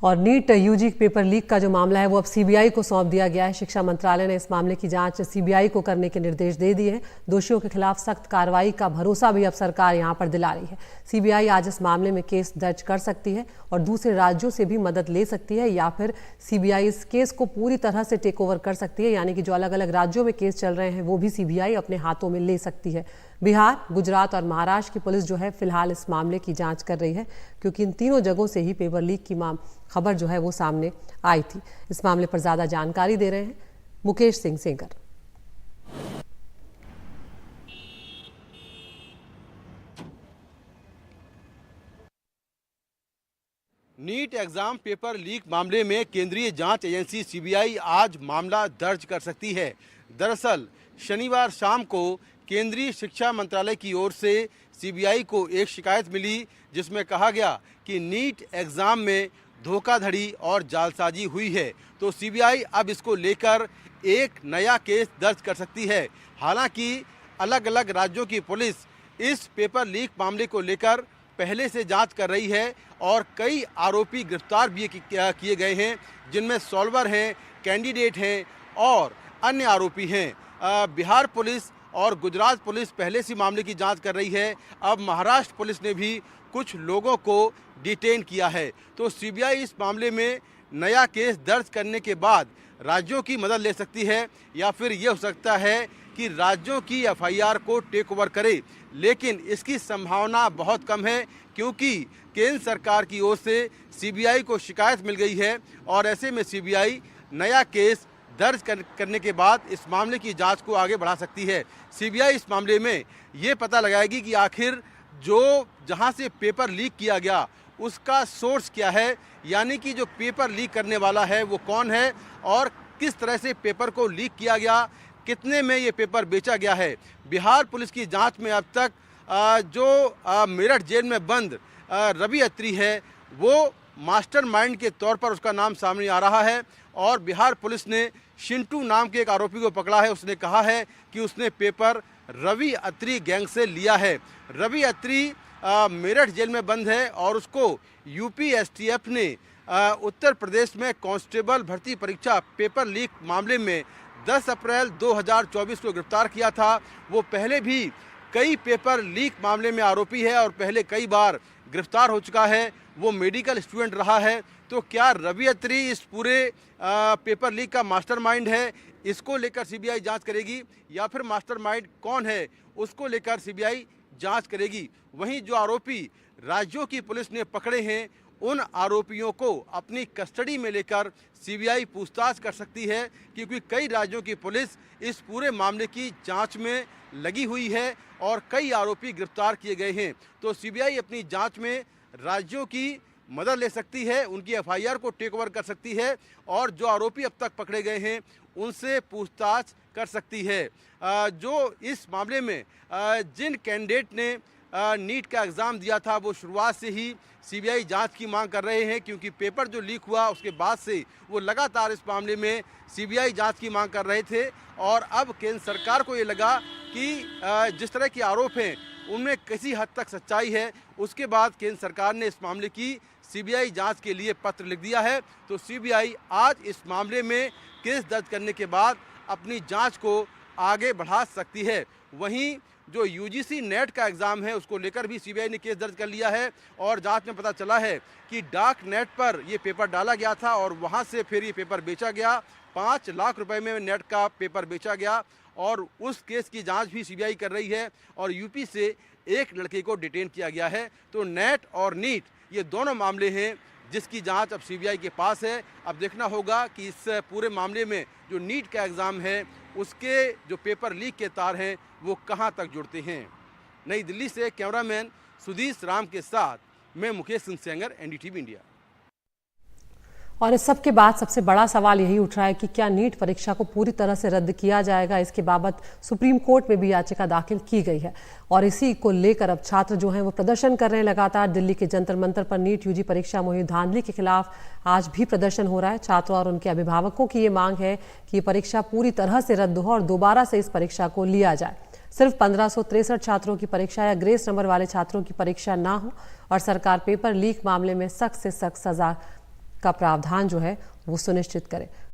और NEET UG paper leak का जो मामला है वो अब सीबीआई को सौंप दिया गया है। शिक्षा मंत्रालय ने इस मामले की जांच सीबीआई को करने के निर्देश दे दिए हैं। दोषियों के खिलाफ सख्त कार्रवाई का भरोसा भी अब सरकार यहां पर दिला रही है। सीबीआई आज इस मामले में केस दर्ज कर सकती है और दूसरे राज्यों से भी मदद ले सकती है, या फिर सीबीआई इस केस को पूरी तरह से टेक ओवर कर सकती है, यानी कि जो अलग अलग राज्यों में केस चल रहे हैं वो भी सीबीआई अपने हाथों में ले सकती है। बिहार, गुजरात और महाराष्ट्र की पुलिस जो है फिलहाल इस मामले की जांच कर रही है, क्योंकि इन तीनों जगहों से ही पेपर लीक की खबर जो है वो सामने आई थी। इस मामले पर ज्यादा जानकारी दे रहे हैं Mukesh Singh Sengar. NEET exam paper leak मामले में केंद्रीय जांच एजेंसी सीबीआई आज मामला दर्ज कर सकती है। दरअसल शनिवार शाम को केंद्रीय शिक्षा मंत्रालय की ओर से सीबीआई को एक शिकायत मिली, जिसमें कहा गया कि नीट एग्जाम में धोखाधड़ी और जालसाजी हुई है। तो सीबीआई अब इसको लेकर एक नया केस दर्ज कर सकती है। हालांकि अलग अलग राज्यों की पुलिस इस पेपर लीक मामले को लेकर पहले से जांच कर रही है और कई आरोपी गिरफ्तार भी किए गए हैं, जिनमें सॉल्वर हैं, कैंडिडेट हैं और अन्य आरोपी हैं। बिहार पुलिस और गुजरात पुलिस पहले से मामले की जांच कर रही है। अब महाराष्ट्र पुलिस ने भी कुछ लोगों को डिटेन किया है। तो सीबीआई इस मामले में नया केस दर्ज करने के बाद राज्यों की मदद ले सकती है, या फिर ये हो सकता है कि राज्यों की एफआईआर को टेक ओवर करे, लेकिन इसकी संभावना बहुत कम है, क्योंकि केंद्र सरकार की ओर से सीबीआई को शिकायत मिल गई है और ऐसे में सीबीआई नया केस दर्ज करने के बाद इस मामले की जांच को आगे बढ़ा सकती है। सीबीआई इस मामले में ये पता लगाएगी कि आखिर जो जहां से पेपर लीक किया गया उसका सोर्स क्या है, यानी कि जो पेपर लीक करने वाला है वो कौन है और किस तरह से पेपर को लीक किया गया, कितने में ये पेपर बेचा गया है। बिहार पुलिस की जांच में अब तक जो मेरठ जेल में बंद रवि अत्री है वो मास्टरमाइंड के तौर पर उसका नाम सामने आ रहा है और बिहार पुलिस ने शिंटू नाम के एक आरोपी को पकड़ा है। उसने कहा है कि उसने पेपर रवि अत्री गैंग से लिया है। रवि अत्री मेरठ जेल में बंद है और उसको यूपी एसटीएफ ने उत्तर प्रदेश में कांस्टेबल भर्ती परीक्षा पेपर लीक मामले में 10 अप्रैल 2024 को गिरफ्तार किया था। वो पहले भी कई पेपर लीक मामले में आरोपी है और पहले कई बार गिरफ्तार हो चुका है। वो मेडिकल स्टूडेंट रहा है। तो क्या रवि अत्री इस पूरे पेपर लीक का मास्टरमाइंड है, इसको लेकर सीबीआई जांच करेगी, या फिर मास्टरमाइंड कौन है उसको लेकर सीबीआई जांच करेगी। वहीं जो आरोपी राज्यों की पुलिस ने पकड़े हैं उन आरोपियों को अपनी कस्टडी में लेकर सीबीआई पूछताछ कर सकती है, क्योंकि कई राज्यों की पुलिस इस पूरे मामले की जांच में लगी हुई है और कई आरोपी गिरफ्तार किए गए हैं। तो सीबीआई अपनी जांच में राज्यों की मदद ले सकती है, उनकी एफआईआर को टेक ओवर कर सकती है और जो आरोपी अब तक पकड़े गए हैं उनसे पूछताछ कर सकती है। जो इस मामले में जिन कैंडिडेट ने नीट का एग्ज़ाम दिया था वो शुरुआत से ही सीबीआई जांच की मांग कर रहे हैं, क्योंकि पेपर जो लीक हुआ उसके बाद से वो लगातार इस मामले में सीबीआई जांच की मांग कर रहे थे। और अब केंद्र सरकार को ये लगा कि जिस तरह के आरोप हैं उनमें किसी हद तक सच्चाई है। उसके बाद केंद्र सरकार ने इस मामले की सीबीआई जांच के लिए पत्र लिख दिया है। तो सीबीआई आज इस मामले में केस दर्ज करने के बाद अपनी जांच को आगे बढ़ा सकती है। वहीं जो यूजीसी नेट का एग्ज़ाम है उसको लेकर भी सीबीआई ने केस दर्ज कर लिया है और जांच में पता चला है कि डार्क नेट पर ये पेपर डाला गया था और वहां से फिर ये पेपर बेचा गया। 5 लाख रुपए में नेट का पेपर बेचा गया और उस केस की जांच भी सीबीआई कर रही है और यूपी से एक लड़के को डिटेन किया गया है। तो नेट और नीट ये दोनों मामले हैं जिसकी जांच अब सीबीआई के पास है। अब देखना होगा कि इस पूरे मामले में जो नीट का एग्ज़ाम है उसके जो पेपर लीक के तार हैं वो कहां तक जुड़ते हैं। नई दिल्ली से कैमरामैन सुधीश राम के साथ मैं मुकेश सिंह सेंगर, एनडीटीवी इंडिया। और इस सब के बाद सबसे बड़ा सवाल यही उठ रहा है कि क्या नीट परीक्षा को पूरी तरह से रद्द किया जाएगा। इसके बाबत सुप्रीम कोर्ट में भी याचिका दाखिल की गई है और इसी को लेकर अब छात्र जो हैं वो प्रदर्शन कर रहे हैं। लगातार दिल्ली के जंतर मंतर पर नीट यूजी परीक्षा मुहिम धांधली के खिलाफ आज भी प्रदर्शन हो रहा है। छात्रों और उनके अभिभावकों की ये मांग है कि ये परीक्षा पूरी तरह से रद्द हो और दोबारा से इस परीक्षा को लिया जाए। सिर्फ 1563 छात्रों की परीक्षा या ग्रेस नंबर वाले छात्रों की परीक्षा ना हो और सरकार पेपर लीक मामले में सख्त से सख्त सजा का प्रावधान जो है वो सुनिश्चित करे।